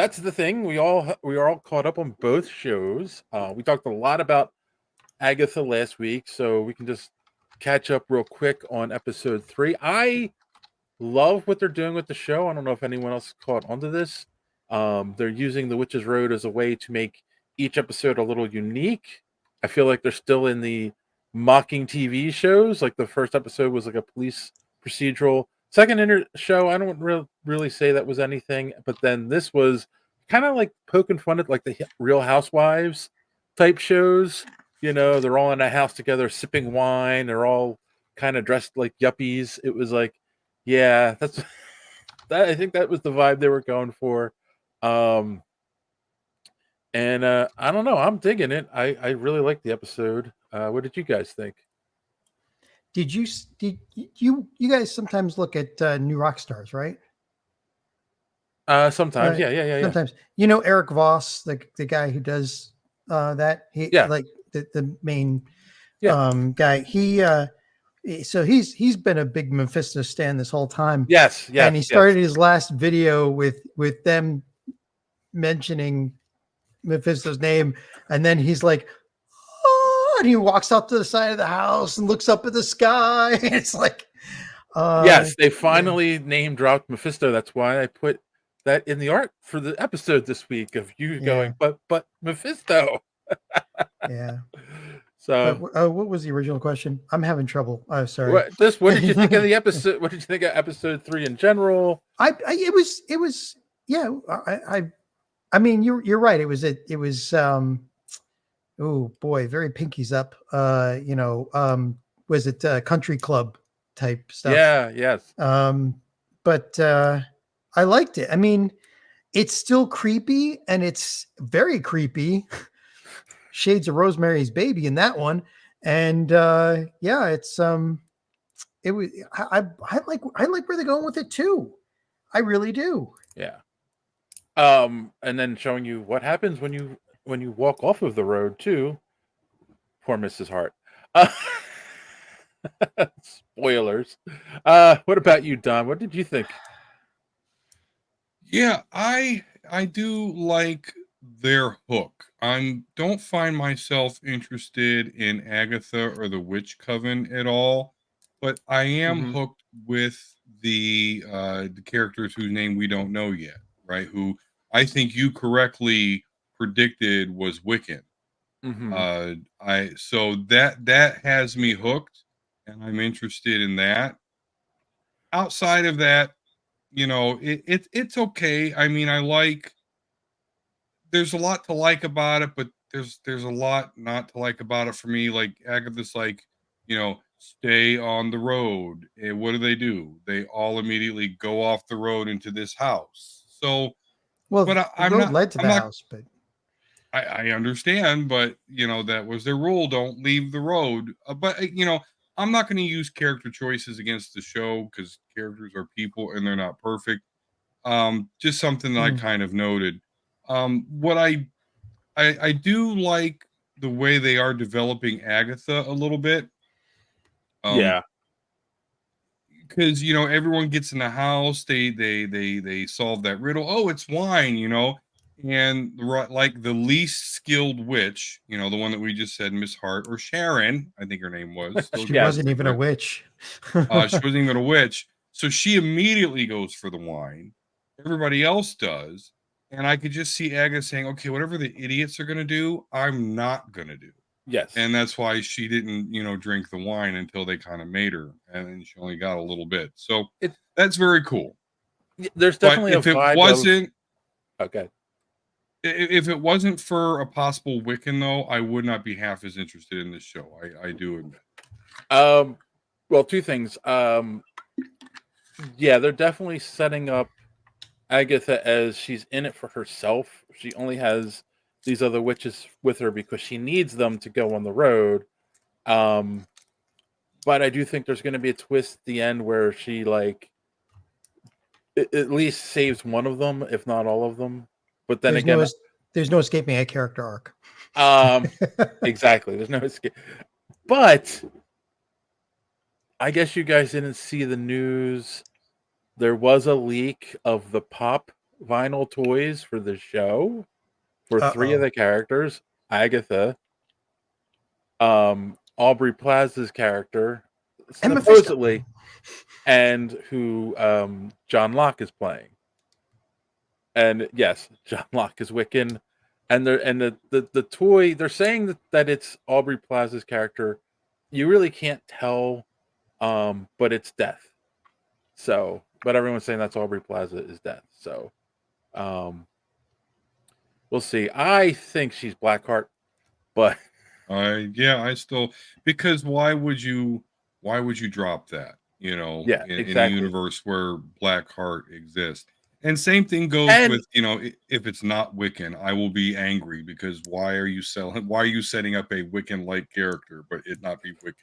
that's the thing. We are all caught up on both shows. We talked a lot about Agatha last week, so we can just catch up real quick on episode 3. I love what they're doing with the show. I don't know if anyone else caught onto this. They're using the Witch's Road as a way to make each episode a little unique. I feel like they're still in the mocking TV shows. Like the first episode was like a police procedural. Second show, I don't really say that was anything, but then this was kind of like poking fun at like the Real Housewives type shows. You know, they're all in a house together sipping wine. They're all kind of dressed like yuppies. It was like, yeah, that's that. I think that was the vibe they were going for. Um, and I don't know. I'm digging it. I really like the episode. What did you guys think? Did you guys sometimes look at New Rock Stars, right? Sometimes, yeah. Sometimes, Eric Voss, the guy who does that. He like the main guy. So he's been a big Mephisto stan this whole time. Yes. And he started his last video with them mentioning Mephisto's name, and then he's like, oh, and he walks up to the side of the house and looks up at the sky. It's like, yes, they finally name dropped Mephisto. That's why I put that in the art for the episode this week of you going, but Mephisto. Yeah. So, what was the original question? I'm having trouble. Oh, sorry. What did you think of the episode? What did you think of episode 3 in general? It was. Yeah. I mean, you're right. It was. Oh boy, very pinkies up. Was it country club type stuff? Yeah. Yes. But I liked it. I mean, it's still creepy, and it's very creepy. Shades of Rosemary's Baby in that one, and it's it was. I like where they're going with it too. I really do. Yeah. And then showing you what happens when you walk off of the road too. Poor Mrs. Hart. Spoilers. What about you, Don? What did you think? Yeah, I do like their hook. I don't find myself interested in Agatha or the Witch Coven at all, but I am hooked with the characters whose name we don't know yet, right? Who I think you correctly predicted was Wiccan. So that has me hooked, and I'm interested in that. Outside of that, it's okay. I mean, there's a lot to like about it, but there's a lot not to like about it for me. Like Agatha's like, stay on the road. And what do? They all immediately go off the road into this house. So, but I'm not led to the house, but I understand, but that was their rule. Don't leave the road. But I'm not going to use character choices against the show because characters are people and they're not perfect. Just something that I kind of noted. What I do like the way they are developing Agatha a little bit. Yeah. Because everyone gets in the house, they solve that riddle. Oh, it's wine, and like the least skilled witch, the one that we just said, Miss Hart or Sharon, I think her name was. She wasn't even a witch. She wasn't even a witch. So she immediately goes for the wine. Everybody else does. And I could just see Agatha saying, okay, whatever the idiots are going to do, I'm not going to do. Yes. And that's why she didn't, drink the wine until they kind of made her. And she only got a little bit. So that's very cool. There's definitely if it wasn't... Okay. If it wasn't for a possible Wiccan, though, I would not be half as interested in this show. I do admit. Well, two things. Yeah, they're definitely setting up Agatha as she's in it for herself. She only has these other witches with her because she needs them to go on the road. But I do think there's going to be a twist at the end where she at least saves one of them, if not all of them. But then there's no escaping a character arc. Exactly. There's no escape. But I guess you guys didn't see the news. There was a leak of the pop vinyl toys for the show for 3 of Uh-oh. the characters: Agatha, Aubrey Plaza's character, And Mephisto. supposedly, and who John Locke is playing. And yes, John Locke is Wiccan, and the toy, they're saying that it's Aubrey Plaza's character. You really can't tell, but it's Death. So, but everyone's saying that's Aubrey Plaza is Death. So, um, we'll see. I think she's Blackheart, but I still, because why would you drop that? yeah, In a exactly. universe where Blackheart exists. And same thing goes And with, if it's not Wiccan, I will be angry because why are you setting up a Wiccan like character, but it not be Wiccan?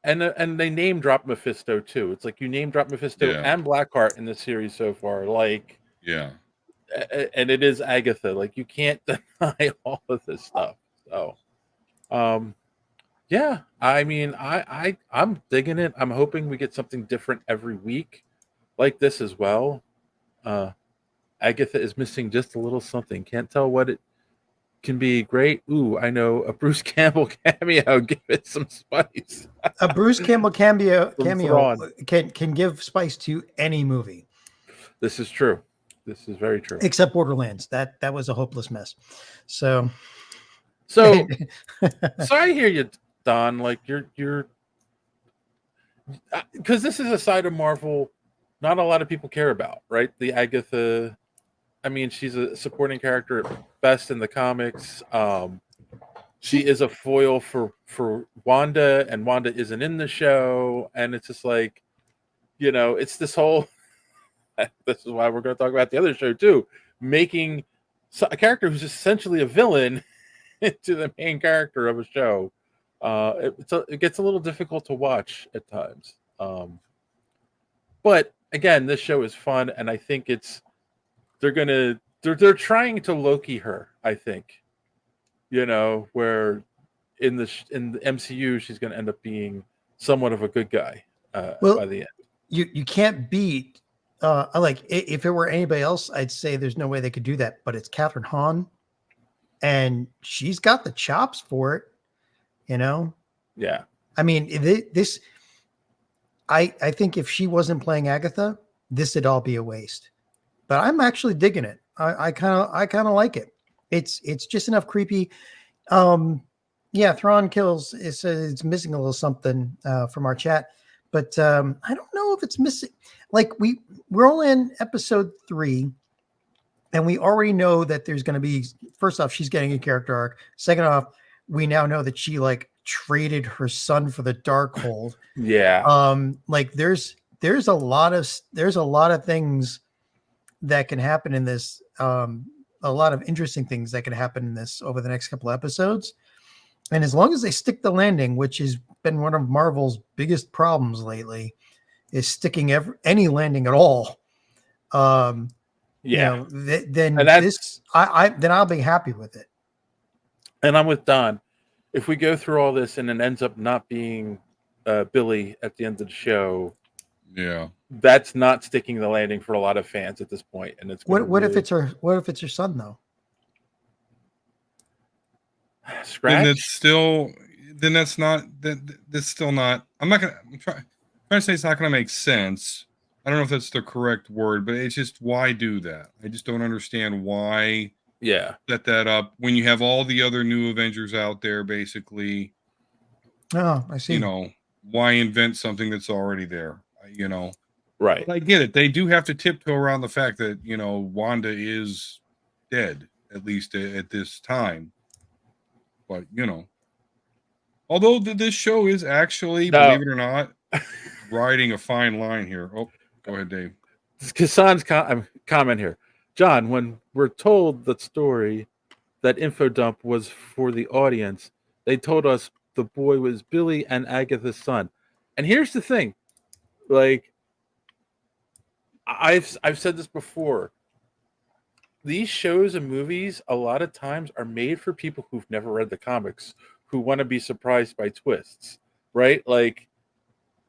and they name drop Mephisto too. It's like you name drop Mephisto Yeah. and Blackheart in the series so far. Like, Yeah. and it is Agatha. Like, you can't deny all of this stuff. So, um, yeah. I mean, I'm digging it. I'm hoping we get something different every week, like this as well. Uh, Agatha is missing just a little something. Can't tell what it can be. Great. Ooh, I know a Bruce Campbell cameo. Give it some spice. A Bruce Campbell cameo From Thrawn. can give spice to any movie, This is true. This is very true. except Borderlands. That was a hopeless mess. So, So I hear you, Don. Like, you're because this is a side of Marvel not a lot of people care about, right? The Agatha. I mean, she's a supporting character at best in the comics. She is a foil for Wanda, and Wanda isn't in the show, and it's just like, it's this whole. This is why we're going to talk about the other show too, making a character who's essentially a villain into the main character of a show. It gets a little difficult to watch at times. But again, this show is fun, and I think they're trying to Loki her. I think, where in the MCU she's going to end up being somewhat of a good guy by the end. You can't beat if it were anybody else, I'd say there's no way they could do that. But it's Catherine Hahn, and she's got the chops for it. Yeah. I mean, this. I think if she wasn't playing Agatha, this would all be a waste. But I'm actually digging it. I kind of like it. It's just enough creepy. Yeah, Thrawn kills. It's missing a little something from our chat, but I don't know if it's missing. Like we're all in episode 3, and we already know that there's going to be. First off, she's getting a character arc. Second off, we now know that she traded her son for the Darkhold. Yeah. There's a lot of things that can happen in this. A lot of interesting things that can happen in this over the next couple of episodes. And as long as they stick the landing, which has been one of Marvel's biggest problems lately, is sticking any landing at all. Then I'll be happy with it. And I'm with Don. If we go through all this and it ends up not being Billy at the end of the show, yeah, that's not sticking the landing for a lot of fans at this point. And it's what if it's her son though? Scratch. That's still not. I'm trying to say it's not going to make sense. I don't know if that's the correct word, but it's just, why do that? I just don't understand why. Yeah. Set that up when you have all the other new Avengers out there, basically. Oh, I see. Why invent something that's already there? Right. But I get it. They do have to tiptoe around the fact that, Wanda is dead, at least at this time. But, although this show is actually, believe it or not, riding a fine line here. Oh, go ahead, Dave. Kassan's comment here. John, when we're told the story that info dump was for the audience, they told us the boy was Billy and Agatha's son. And here's the thing. I've said this before. These shows and movies a lot of times are made for people who've never read the comics, who want to be surprised by twists, right?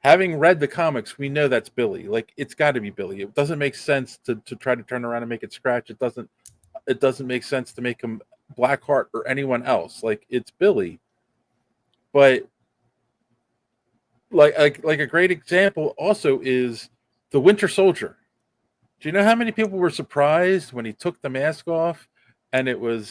having read the comics, we know that's Billy. Like, it's got to be Billy. It doesn't make sense to try to turn around and make it Scratch. It doesn't make sense to make him Blackheart or anyone else. Like, it's Billy. But like a great example also is the Winter Soldier. Do you know how many people were surprised when he took the mask off and it was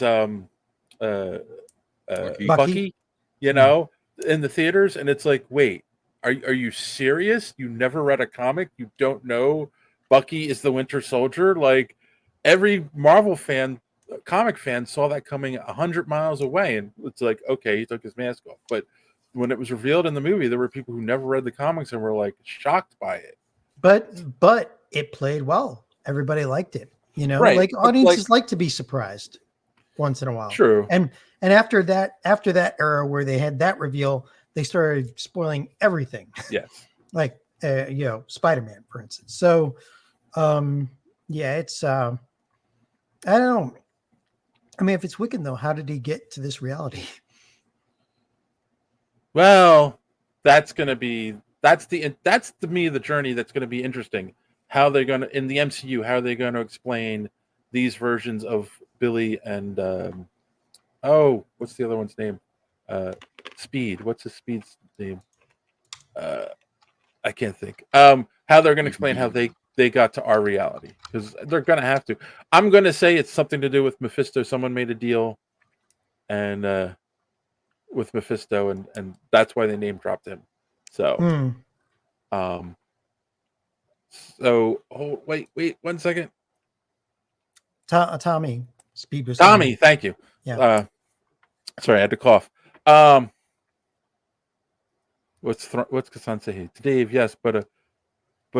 Bucky, you know, in the theaters? And it's like, wait, are you serious? You never read a comic? You don't know Bucky is the Winter Soldier? Like, every Marvel fan, comic fan, saw that coming 100 miles away, and it's like, okay, he took his mask off. But when it was revealed in the movie, there were people who never read the comics and were like shocked by it. But it played well. Everybody liked it. You know, Right. like audiences like to be surprised once in a while. True. And after that era where they had that reveal, they started spoiling everything. Yes. Like you know, Spider-Man, for instance. So yeah, it's I don't know. I mean, if it's Wiccan though, how did he get to this reality? Well, that's to me the journey that's going to be interesting. How they're going to, in the MCU, how are they going to explain these versions of Billy and what's the other one's name? Speed. What's his Speed's name? I can't think. How they're going to explain how they got to our reality, because they're going to have to. I'm going to say it's something to do with Mephisto. Someone made a deal, and with Mephisto, and that's why they name dropped him. So, wait 1 second. Tommy. Speed was Tommy. Thank you. Yeah. Sorry, I had to cough. What's Kassan say? Dave, yes, but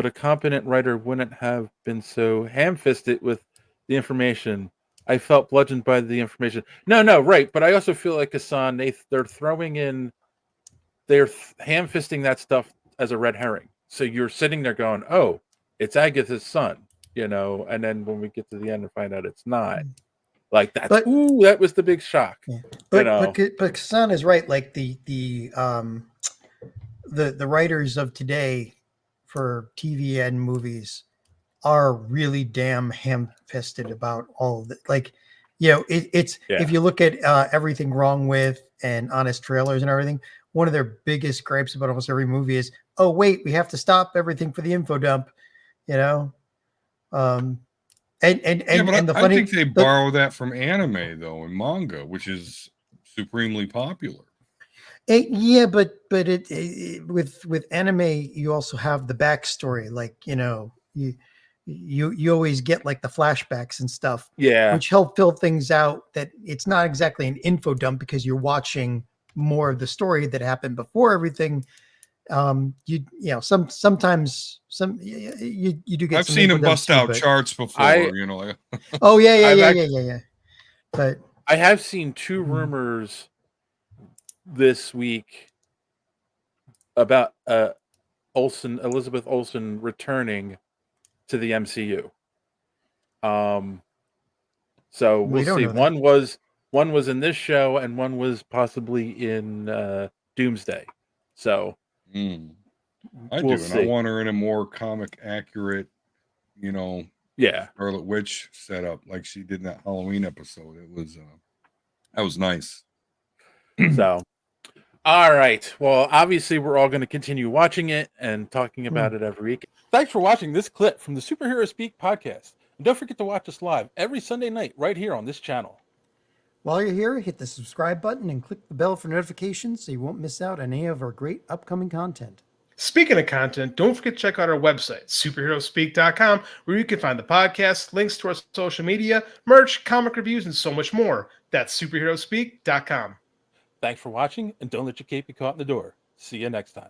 a competent writer wouldn't have been so ham-fisted with the information. I felt bludgeoned by the information. No, right. But I also feel like Hassan, they're throwing in, they're ham-fisting that stuff as a red herring. So you're sitting there going, oh, it's Agatha's son, you know, and then when we get to the end and find out it's not, like that. That was the big shock. Yeah. But Hassan is right. Like the writers of today for TV and movies are really damn ham-fisted about all of it. Like, you know, it's if you look at Everything Wrong With and Honest Trailers and everything, one of their biggest gripes about almost every movie is, oh wait, we have to stop everything for the info dump, you know. And the funny, I think they borrow that from anime though, and manga, which is supremely popular. But with anime, you also have the backstory, like, you know, you always get like the flashbacks and stuff, which help fill things out. That it's not exactly an info dump because you're watching more of the story that happened before everything. You know, sometimes you do get. I've seen them bust out charts before, you know. Like oh yeah. But I have seen two rumors this week about Elizabeth Olsen returning to the MCU. So we'll see. One was in this show, and one was possibly in Doomsday. So I do, and I want her in a more comic accurate, you know, Scarlet Witch setup like she did in that Halloween episode. It was that was nice. So, all right. Well, obviously, we're all going to continue watching it and talking about it every week. Thanks for watching this clip from the Superhero Speak podcast. And don't forget to watch us live every Sunday night right here on this channel. While you're here, hit the subscribe button and click the bell for notifications so you won't miss out on any of our great upcoming content. Speaking of content, don't forget to check out our website, superheroespeak.com, where you can find the podcast, links to our social media, merch, comic reviews, and so much more. That's superheroespeak.com. Thanks for watching, and don't let your cape be caught in the door. See you next time.